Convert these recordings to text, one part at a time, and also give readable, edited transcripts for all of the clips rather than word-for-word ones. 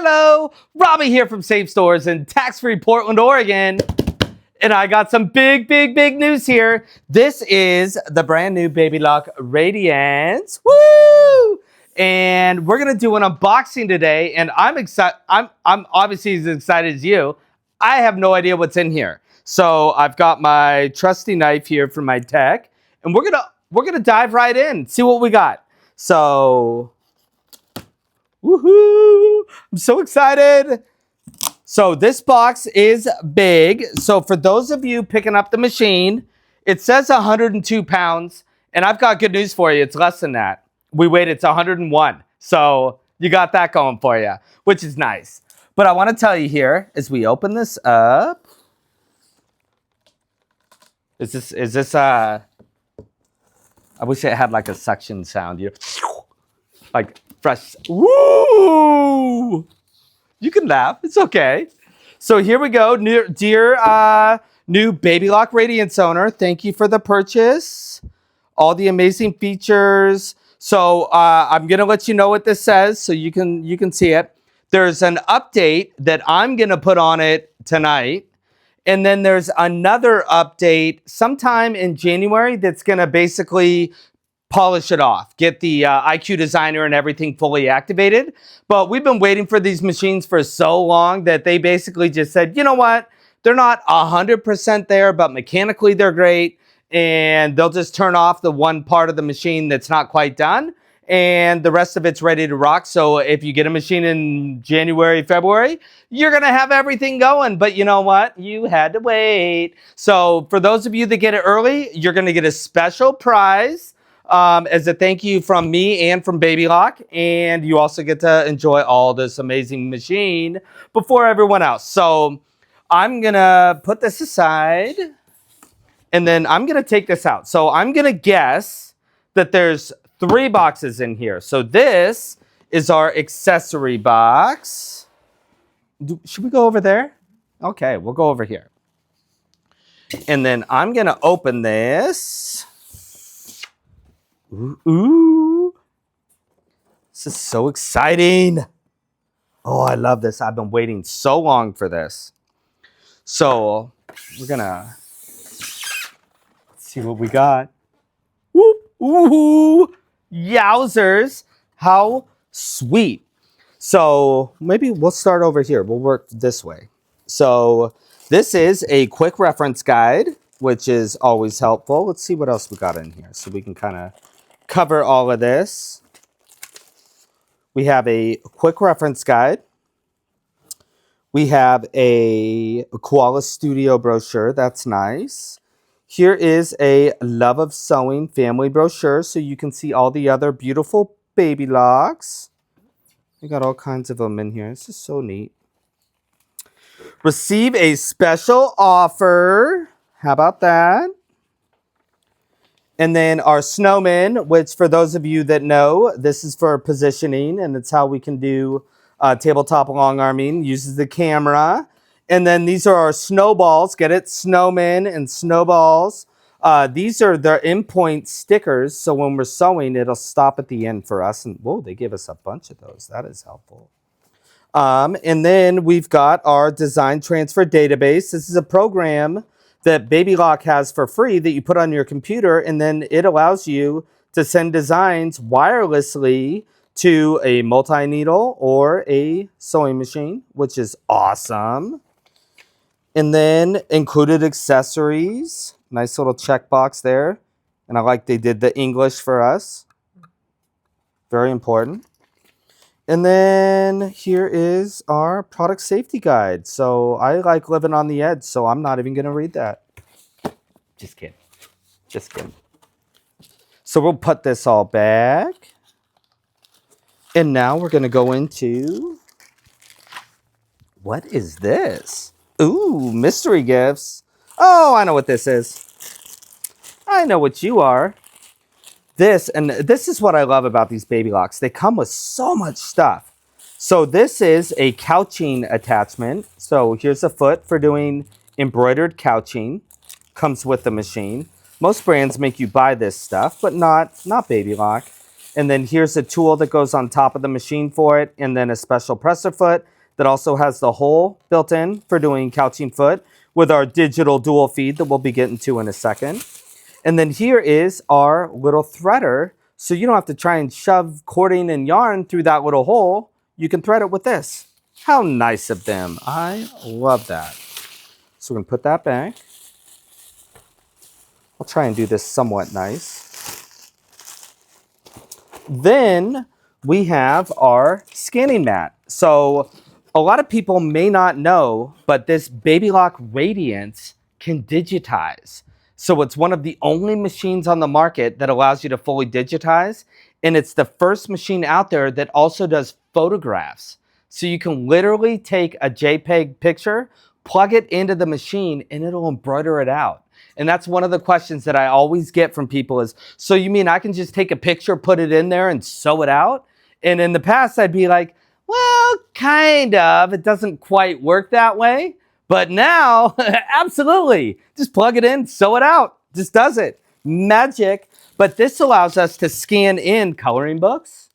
Hello, Robbie here from Safe Stores in tax-free Portland, Oregon. And I got some big news here. This is the brand new Baby Lock Radiance. Woo! And we're gonna do an unboxing today, and I'm excited. I'm obviously as excited as you. I have no idea what's in here. So I've got my trusty knife here for my tech, and we're gonna dive right in, see what we got. So woohoo! I'm so excited. So this box is big. So for those of you picking up the machine, it says 102 pounds, and I've got good news for you. It's less than that. We weighed it's 101. So you got that going for you, which is nice. But I want to tell you here, as we open this up, is this I wish it had like a suction sound. Like fresh. Woo! You can laugh. It's okay. So here we go. Dear new Baby Lock Radiance owner, thank you for the purchase. All the amazing features. So I'm going to let you know what this says so you can see it. There's an update that I'm going to put on it tonight. And then there's another update sometime in January that's going to basically polish it off, get the IQ designer and everything fully activated. But we've been waiting for these machines for so long that they basically just said, you know what? They're not 100% there, but mechanically they're great. And they'll just turn off the one part of the machine that's not quite done. And the rest of it's ready to rock. So if you get a machine in January, February, you're going to have everything going. But you know what? You had to wait. So for those of you that get it early, you're going to get a special prize. As a thank you from me and from Baby Lock, and you also get to enjoy all this amazing machine before everyone else. So I'm gonna put this aside, and then I'm gonna take this out. So I'm gonna guess that there's 3 boxes in here. So this is our accessory box. Should we go over there? Okay, we'll go over here. And then I'm gonna open this. Ooh, this is so exciting. Oh, I love this. I've been waiting so long for this. So we're gonna see what we got. Ooh, yowzers. How sweet. So maybe we'll start over here. We'll work this way. So this is a quick reference guide, which is always helpful. Let's see what else we got in here so we can kind of cover all of this. We have a quick reference guide. We have a Koala Studio brochure. That's nice. Here is a Love of Sewing family brochure so you can see all the other beautiful baby locks. We got all kinds of them in here. This is so neat. Receive a special offer. How about that? And then our snowman, which for those of you that know, this is for positioning, and it's how we can do tabletop long arming, uses the camera. And then these are our snowballs, get it? Snowmen and snowballs. These are their endpoint stickers, so when we're sewing, it'll stop at the end for us. And whoa, they give us a bunch of those. That is helpful. And then we've got our design transfer database. This is a program that Baby Lock has for free that you put on your computer, and then it allows you to send designs wirelessly to a multi-needle or a sewing machine, which is awesome. And then included accessories. Nice little checkbox there. And I like they did the English for us. Very important. And then here is our product safety guide. So I like living on the edge, so I'm not even going to read that. Just kidding. Just kidding. So we'll put this all back. And now we're going to go into... What is this? Ooh, mystery gifts. Oh, I know what this is. I know what you are. This is what I love about these Baby Locks. They come with so much stuff. So this is a couching attachment. So here's a foot for doing embroidered couching. Comes with the machine. Most brands make you buy this stuff, but not Baby Lock. And then here's a tool that goes on top of the machine for it, and then a special presser foot that also has the hole built in for doing couching foot with our digital dual feed that we'll be getting to in a second. And then here is our little threader, so you don't have to try and shove cording and yarn through that little hole. You can thread it with this. How nice of them. I love that. So we're going to put that back. I'll try and do this somewhat nice. Then we have our scanning mat. So a lot of people may not know, but this Babylock Radiance can digitize. So it's one of the only machines on the market that allows you to fully digitize. And it's the first machine out there that also does photographs. So you can literally take a JPEG picture, plug it into the machine, and it'll embroider it out. And that's one of the questions that I always get from people is, so you mean I can just take a picture, put it in there, and sew it out? And in the past, I'd be like, well, kind of. It doesn't quite work that way. But now, absolutely. Just plug it in, sew it out. Just does it. Magic. But this allows us to scan in coloring books.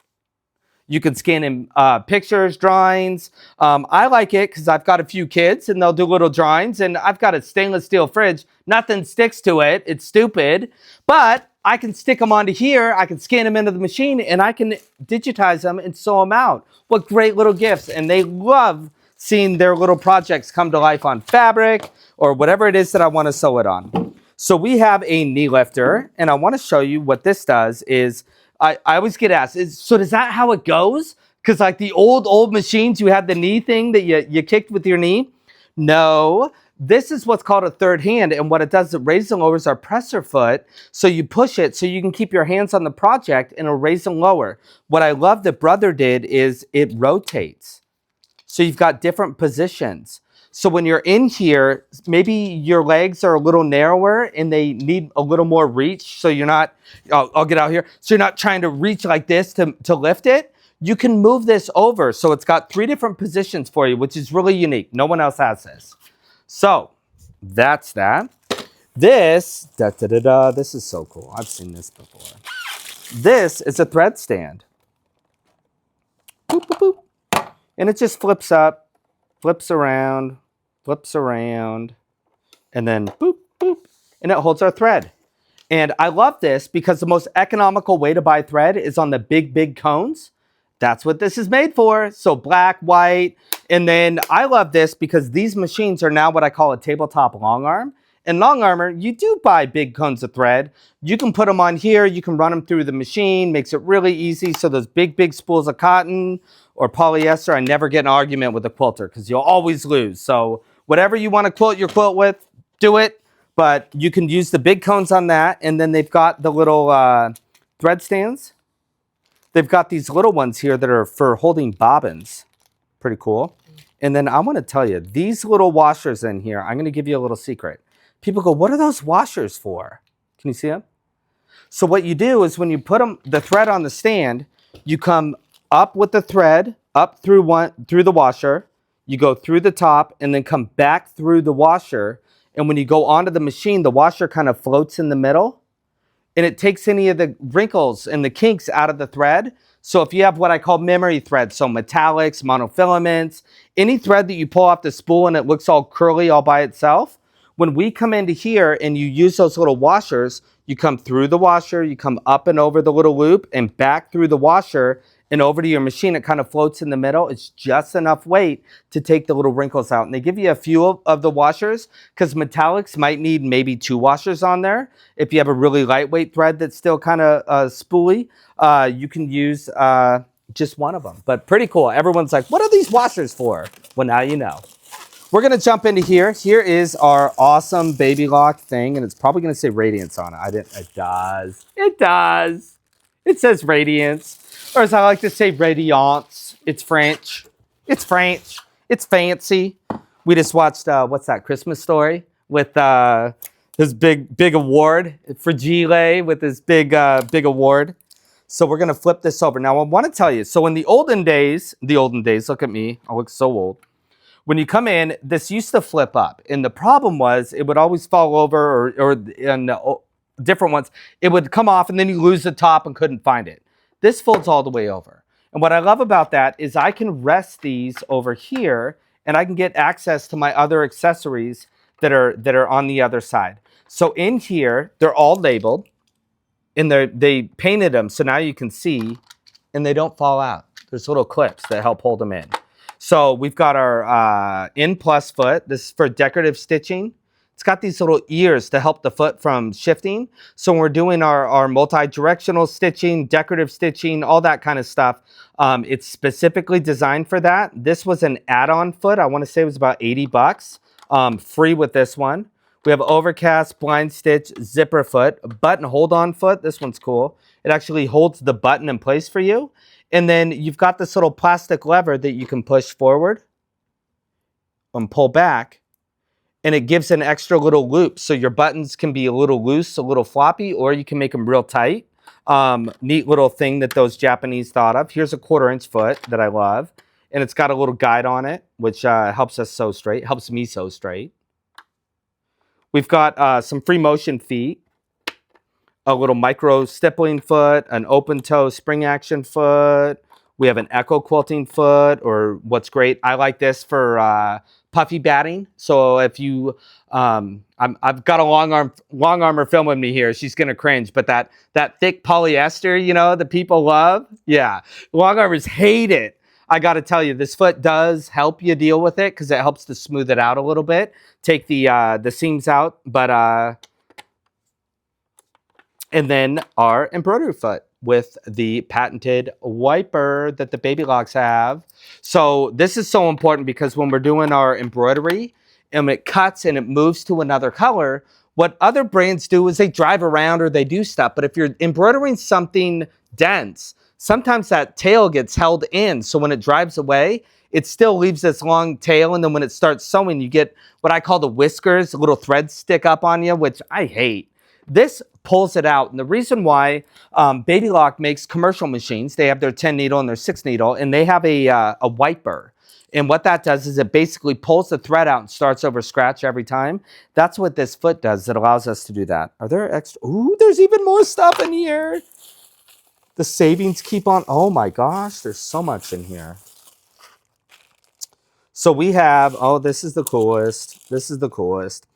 You can scan in pictures, drawings. I like it because I've got a few kids and they'll do little drawings, and I've got a stainless steel fridge. Nothing sticks to it. It's stupid. But I can stick them onto here. I can scan them into the machine and I can digitize them and sew them out. What great little gifts. And they love seeing their little projects come to life on fabric or whatever it is that I want to sew it on. So we have a knee lifter, and I want to show you what this does is, I always get asked, so is that how it goes? Because like the old machines, you had the knee thing that you kicked with your knee. No, this is what's called a third hand. And what it does, it raises and lowers our presser foot. So you push it so you can keep your hands on the project and it'll raise and lower. What I love that Brother did is it rotates. So you've got different positions. So when you're in here, maybe your legs are a little narrower and they need a little more reach. So you're not, I'll get out here. So you're not trying to reach like this to lift it. You can move this over. So it's got 3 different positions for you, which is really unique. No one else has this. So that's that. This, this is so cool. I've seen this before. This is a thread stand. Boop, boop, boop. And it just flips up, flips around, and then boop, boop, and it holds our thread. And I love this because the most economical way to buy thread is on the big cones. That's what this is made for. So black, white, and then I love this because these machines are now what I call a tabletop long arm. In long armor, you do buy big cones of thread. You can put them on here. You can run them through the machine. Makes it really easy. So those big spools of cotton or polyester, I never get an argument with a quilter because you'll always lose. So whatever you want to quilt your quilt with, do it. But you can use the big cones on that. And then they've got the little thread stands. They've got these little ones here that are for holding bobbins. Pretty cool. And then I want to tell you, these little washers in here, I'm going to give you a little secret. People go, what are those washers for? Can you see them? So what you do is when you put the thread on the stand, you come up with the thread, up through the washer, you go through the top and then come back through the washer. And when you go onto the machine, the washer kind of floats in the middle and it takes any of the wrinkles and the kinks out of the thread. So if you have what I call memory threads, so metallics, monofilaments, any thread that you pull off the spool and it looks all curly all by itself, when we come into here and you use those little washers, you come through the washer, you come up and over the little loop and back through the washer and over to your machine. It kind of floats in the middle. It's just enough weight to take the little wrinkles out. And they give you a few of the washers because metallics might need maybe 2 washers on there. If you have a really lightweight thread that's still kind of spooly, you can use just one of them. But pretty cool. Everyone's like, what are these washers for? Well, now you know. We're going to jump into here. Here is our awesome Baby Lock thing, and it's probably going to say Radiance on it. It does. It does. It says Radiance. Or as I like to say, Radiance. It's French. It's French. It's fancy. We just watched, what's that, Christmas Story? With his big award for Gile with his big award. So we're going to flip this over. Now, I want to tell you, so in the olden days, look at me. I look so old. When you come in, this used to flip up. And the problem was it would always fall over or in different ones. It would come off and then you lose the top and couldn't find it. This folds all the way over. And what I love about that is I can rest these over here and I can get access to my other accessories that are on the other side. So in here, they're all labeled and they painted them so now you can see and they don't fall out. There's little clips that help hold them in. So we've got our in plus foot. This is for decorative stitching. It's got these little ears to help the foot from shifting. So when we're doing our multi-directional stitching, decorative stitching, all that kind of stuff, it's specifically designed for that. This was an add-on foot. I want to say it was about 80 bucks, free with this one. We have overcast, blind stitch, zipper foot, button hold-on foot. This one's cool. It actually holds the button in place for you. And then you've got this little plastic lever that you can push forward and pull back. And it gives an extra little loop. So your buttons can be a little loose, a little floppy, or you can make them real tight. Neat little thing that those Japanese thought of. Here's a 1/4-inch foot that I love. And it's got a little guide on it, which helps us sew straight, helps me sew straight. We've got some free motion feet, a little micro stippling foot, an open toe spring action foot. We have an echo quilting foot, or what's great, I like this for puffy batting. So if you, I've got a long armor filming me here. She's gonna cringe, but that thick polyester, you know, that people love. Yeah, long armors hate it. I got to tell you, this foot does help you deal with it because it helps to smooth it out a little bit, take the seams out. But and then our embroidery foot with the patented wiper that the Baby Locks have. So this is so important because when we're doing our embroidery and it cuts and it moves to another color, what other brands do is they drive around or they do stuff. But if you're embroidering something dense, sometimes that tail gets held in. So when it drives away, it still leaves this long tail. And then when it starts sewing, you get what I call the whiskers, little threads stick up on you, which I hate. This pulls it out. And the reason why Baby Lock makes commercial machines, they have their 10 needle and their 6 needle, and they have a wiper. And what that does is it basically pulls the thread out and starts over scratch every time. That's what this foot does that allows us to do that. Are there extra? Ooh, there's even more stuff in here. The savings keep on. Oh my gosh, there's so much in here. So we have, oh, this is the coolest. This is the coolest.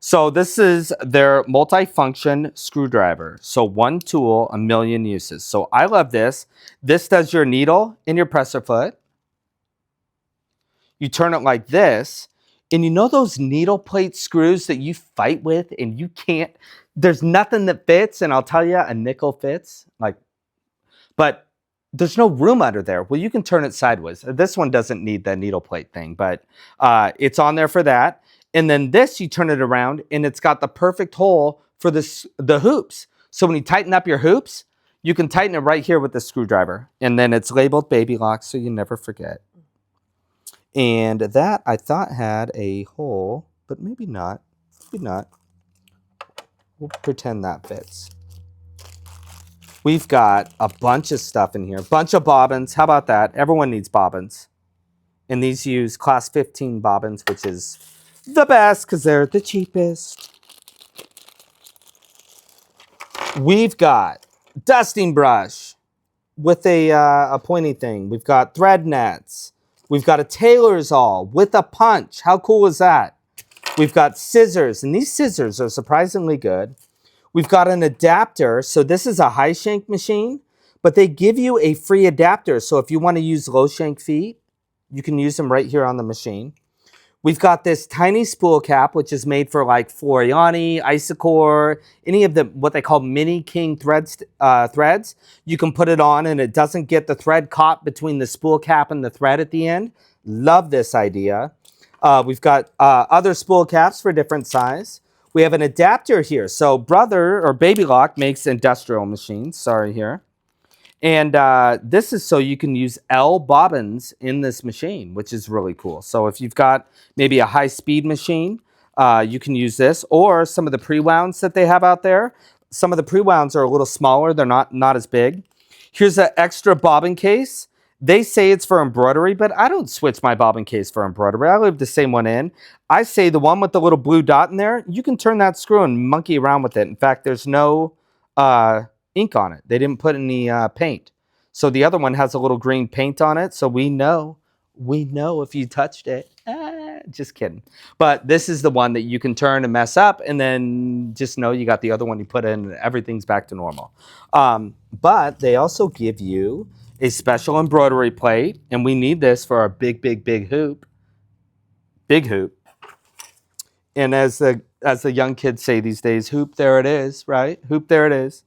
So this is their multi-function screwdriver. So one tool, a million uses. So I love this. This does your needle and your presser foot. You turn it like this. And you know those needle plate screws that you fight with and you can't, there's nothing that fits. And I'll tell you, a nickel fits. But there's no room under there. Well, you can turn it sideways. This one doesn't need the needle plate thing, but it's on there for that. And then this, you turn it around and it's got the perfect hole for the hoops. So when you tighten up your hoops, you can tighten it right here with the screwdriver. And then it's labeled Baby Lock, so you never forget. And that I thought had a hole, but maybe not. Maybe not. We'll pretend that fits. We've got a bunch of stuff in here. Bunch of bobbins. How about that? Everyone needs bobbins. And these use class 15 bobbins, which is the best because they're the cheapest. We've got dusting brush with a pointy thing. We've got thread nets. We've got a tailor's awl with a punch. How cool is that? We've got scissors, and these scissors are surprisingly good. We've got an adapter. So this is a high shank machine, but they give you a free adapter. So if you want to use low shank feet, you can use them right here on the machine. We've got this tiny spool cap, which is made for like Floriani, Isacore, any of the what they call mini king threads. You can put it on and it doesn't get the thread caught between the spool cap and the thread at the end. Love this idea. We've got other spool caps for different size. We have an adapter here. So Brother or Baby Lock makes industrial machines. Sorry here. And this is so you can use L bobbins in this machine, which is really cool. So if you've got maybe a high-speed machine, you can use this. Or some of the pre-wounds that they have out there. Some of the pre-wounds are a little smaller. They're not as big. Here's an extra bobbin case. They say it's for embroidery, but I don't switch my bobbin case for embroidery. I leave the same one in. I say the one with the little blue dot in there, you can turn that screw and monkey around with it. In fact, there's no ink on it. They didn't put any paint. So the other one has a little green paint on it. So we know if you touched it. Just kidding. But this is the one that you can turn and mess up, and then just know you got the other one you put in, and everything's back to normal. But they also give you a special embroidery plate, and we need this for our big hoop. Big hoop. And as the young kids say these days, hoop, there it is, right? Hoop, there it is.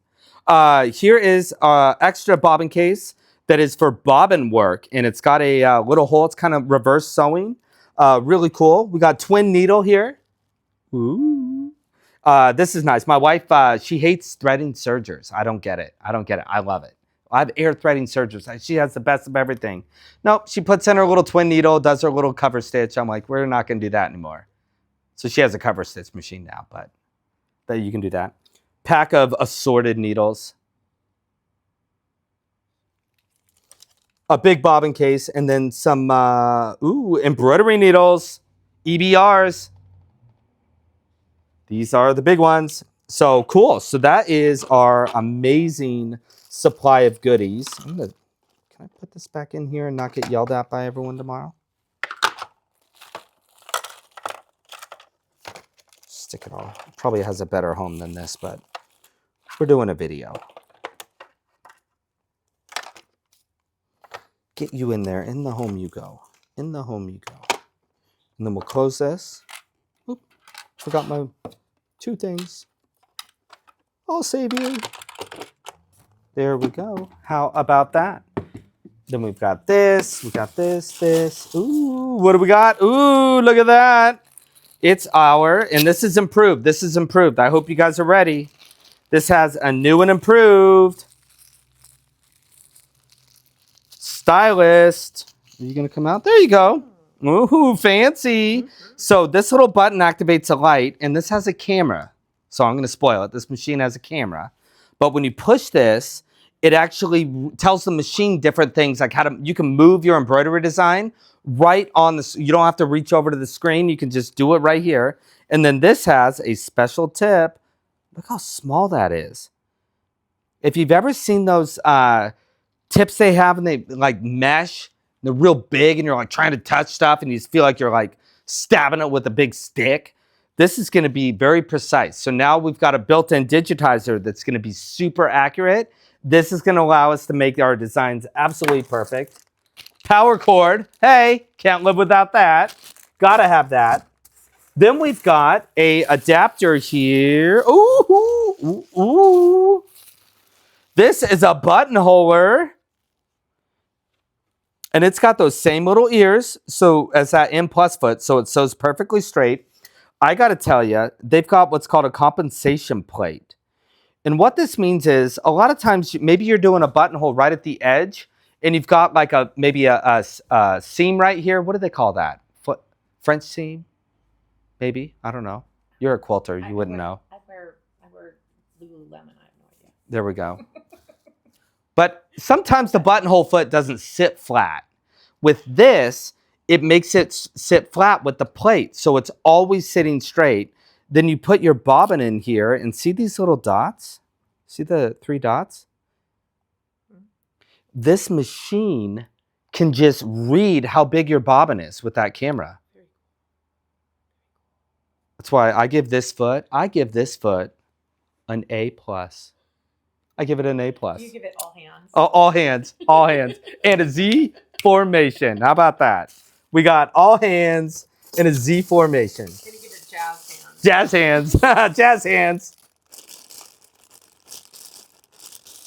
Here is extra bobbin case that is for bobbin work, and it's got a little hole. It's kind of reverse sewing. Really cool. We got twin needle here. Ooh. This is nice. My wife, she hates threading sergers. I don't get it. I love it. I have air threading sergers. She has the best of everything. Nope, she puts in her little twin needle, does her little cover stitch. I'm like, we're not going to do that anymore. So she has a cover stitch machine now, but you can do that. Pack of assorted needles. A big bobbin case, and then some embroidery needles, EBRs. These are the big ones. So cool. So that is our amazing supply of goodies. Can I put this back in here and not get yelled at by everyone tomorrow? Stick it all. Probably has a better home than this, but we're doing a video. Get you in there. In the home you go. In the home you go. And then we'll close this. Oop, forgot my 2 things. I'll save you. There we go. How about that? Then we've got this. We got this. Ooh, what do we got? Ooh, look at that. It's and this is improved. This is improved. I hope you guys are ready. This has a new and improved stylist. Are you going to come out? There you go. Ooh, fancy. So this little button activates a light, and this has a camera. So I'm going to spoil it. This machine has a camera. But when you push this, it actually tells the machine different things, like you can move your embroidery design right on the, you don't have to reach over to the screen. You can just do it right here. And then this has a special tip. Look how small that is. If you've ever seen those tips they have, and they like mesh, they're real big, and you're like trying to touch stuff, and you just feel like you're like stabbing it with a big stick. This is going to be very precise. So now we've got a built-in digitizer that's going to be super accurate. This is going to allow us to make our designs absolutely perfect. Power cord. Hey, can't live without that. Gotta have that. Then we've got a adapter here. Ooh, ooh, ooh. This is a buttonholer. And it's got those same little ears, so as that M+ foot, so it sews perfectly straight. I got to tell you, they've got what's called a compensation plate. And what this means is, a lot of times, maybe you're doing a buttonhole right at the edge, and you've got like maybe a seam right here. What do they call that? French seam? Maybe? I don't know. You're a quilter. You wouldn't know. I wear Lululemon. I have no idea. There we go. But sometimes the buttonhole foot doesn't sit flat. With this, it makes it sit flat with the plate, so it's always sitting straight. Then you put your bobbin in here, and see these little dots? See the 3 dots? This machine can just read how big your bobbin is with that camera. That's why I give this foot an A+. I give it an A+. You give it all hands. All hands, all hands. And a Z formation. How about that? We got all hands in a Z formation. I'm gonna give it jazz hands. Jazz hands. Jazz hands.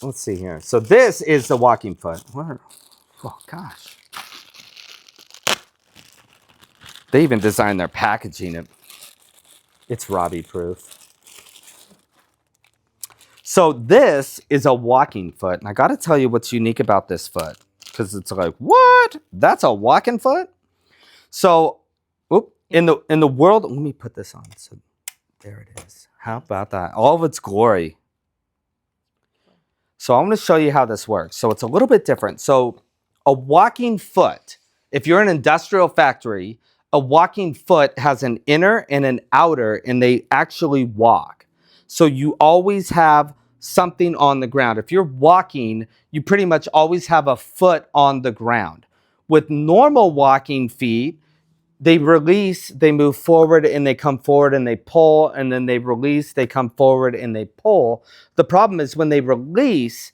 Let's see here. So this is the walking foot. Oh, gosh. They even designed their packaging. It's Robbie proof. So this is a walking foot. And I got to tell you what's unique about this foot. Because it's like, what? That's a walking foot? So, in the world, let me put this on. So there it is. How about that? All of its glory. So I'm going to show you how this works. So it's a little bit different. So a walking foot, if you're an industrial factory, a walking foot has an inner and an outer, and they actually walk. So you always have something on the ground. If you're walking, you pretty much always have a foot on the ground. With normal walking feet, they release, they move forward, and they come forward and they pull, and then they release, they come forward and they pull. The problem is when they release,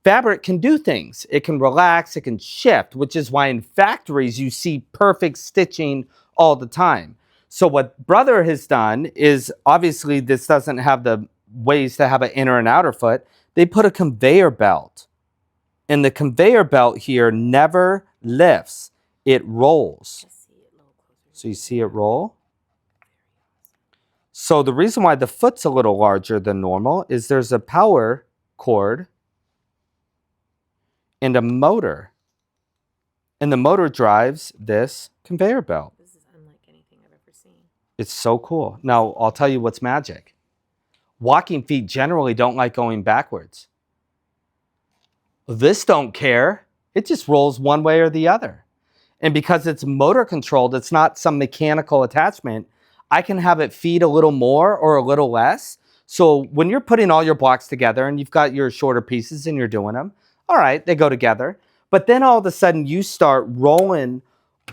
fabric can do things. It can relax, it can shift, which is why in factories you see perfect stitching all the time. So what Brother has done is, obviously this doesn't have the ways to have an inner and outer foot. They put a conveyor belt. And the conveyor belt here never lifts. It rolls. So you see it roll? So the reason why the foot's a little larger than normal is there's a power cord and a motor. And the motor drives this conveyor belt. This is unlike anything I've ever seen. It's so cool. Now, I'll tell you what's magic. Walking feet generally don't like going backwards. This don't care. It just rolls one way or the other. And because it's motor controlled, it's not some mechanical attachment, I can have it feed a little more or a little less. So when you're putting all your blocks together and you've got your shorter pieces and you're doing them, all right, they go together. But then all of a sudden you start rolling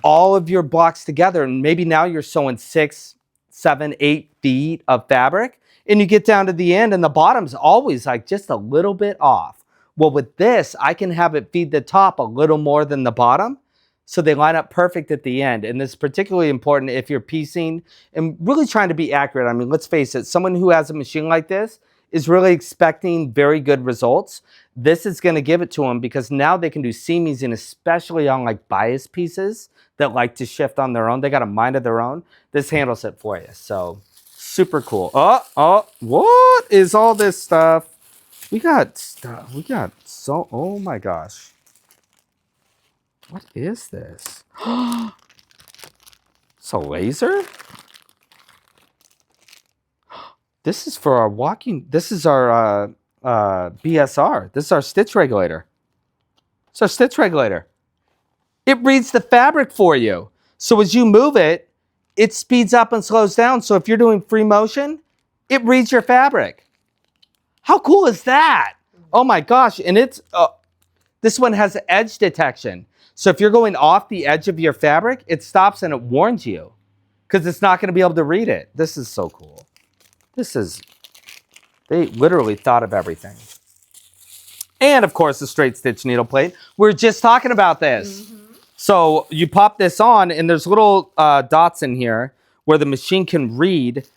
all of your blocks together, and maybe now you're sewing 6, 7, 8 feet of fabric, and you get down to the end and the bottom's always like just a little bit off. Well, with this, I can have it feed the top a little more than the bottom, so they line up perfect at the end. And this is particularly important if you're piecing and really trying to be accurate. I mean, let's face it, someone who has a machine like this is really expecting very good results. This is going to give it to them because now they can do seamings, and especially on like bias pieces that like to shift on their own. They got a mind of their own. This handles it for you. So super cool. Oh, what is all this stuff? We got stuff. Oh my gosh. What is this? It's a laser? This is for our walking. This is our BSR. This is our stitch regulator. It's our stitch regulator. It reads the fabric for you. So as you move it, it speeds up and slows down. So if you're doing free motion, it reads your fabric. How cool is that? Oh my gosh. And it's this one has edge detection. So if you're going off the edge of your fabric, it stops and it warns you because it's not going to be able to read it. This is so cool. They literally thought of everything. And of course, the straight stitch needle plate. We're just talking about this. Mm-hmm. So you pop this on and there's little dots in here where the machine can read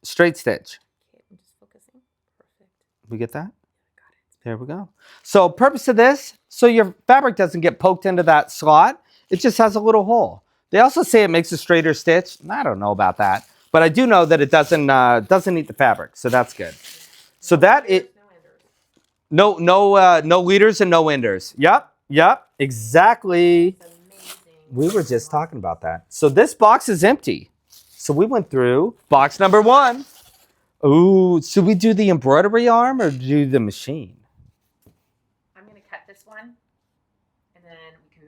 straight stitch. Okay, I'm just focusing. Perfect. We get that? Got it. There we go. So purpose of this, so your fabric doesn't get poked into that slot. It just has a little hole. They also say it makes a straighter stitch. I don't know about that. But I do know that it doesn't eat the fabric. So that's good. So that it... No leaders and no enders. Yep, exactly. We were just talking about that. So this box is empty. So we went through box number 1. Ooh, should we do the embroidery arm or do the machine?